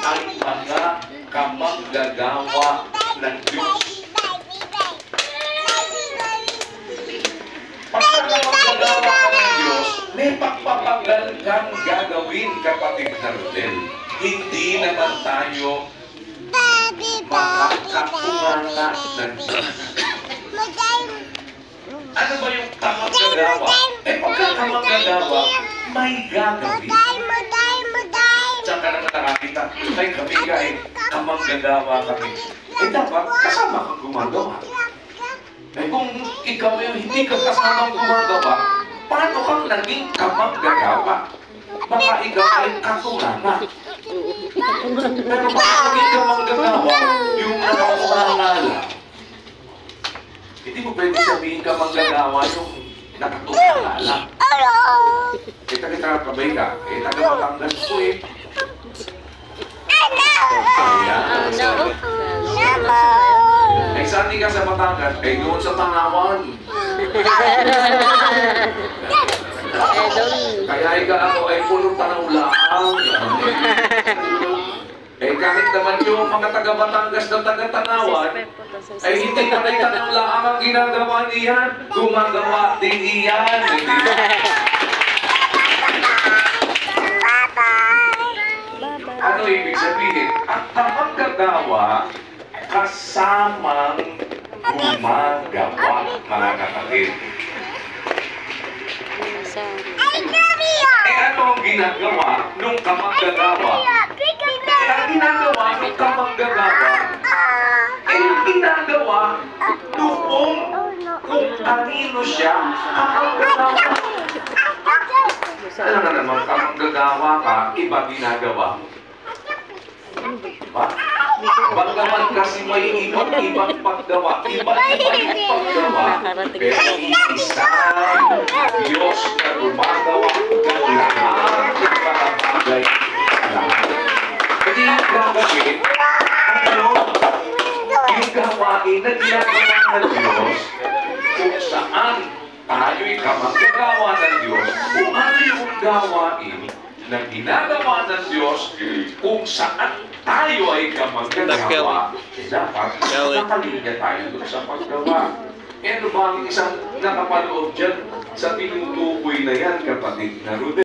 ay mga kamanggagawa ng Diyos. Pagka kamanggagawa ka ng Diyos, may pagpapagal kang gagawin, kapatid na Rodel. Hindi naman tayo makakatunganga ng Diyos. Ano ba yung kamanggagawa? Pagka kamanggagawa, may gagawin. Tsaka naman nakakita, ay kami kahit kamanggagawa kami. Dapat kasama kang gumagawa. Kung ikaw yung hindi ka kasamang gumagawa, paano kang naging kamanggagawa? Baka ikaw ay katunganga. Pero baka naging kamanggagawa, yung nakatunganga lang. Hindi mo pwede sabihin kamanggagawa yung nakatunganga lang. Kita kabay ka, taga-Batangas ko eh. Ay, saan di ka sa Batangas? Ay, doon sa Tangawan. Kaya ika ako ay pulong tanaw lang. Kahit naman yung mga taga-Batangas na taga-Tanawan, ay hindi ka rin tanaw lang ang ginagawa niyan. Gumagawa din iyan. Ano ibig sabihin? Ang kamanggagawa kasamang gumagawa, mga kapatid. Ano ang ginagawa nung kamanggagawa? Ang ginagawa nung kamanggagawa, yung ginagawa noong kung kanino siya kamanggagawa. Alam na naman, kamanggagawa ka, iba ginagawa. Diba? Bagaman kasi may ibang paggawa, iba-ibang paggawa, pero iisang Diyos na gumagawa ng lahat ng mga bagay sa lahat. Kasi yung gagawin, yung gawain na ginagawa ng Diyos, kung saan tayo'y kamanggagawa ng Diyos, kung ano yung gawain na ginagawa ng Diyos, kung saan tayo ay kamanggagawa, dapat nakalinya tayo doon sa paggawa. Ano ba ang isang nakapanood dyan sa tinutukoy na yan, kapatid na Rodel?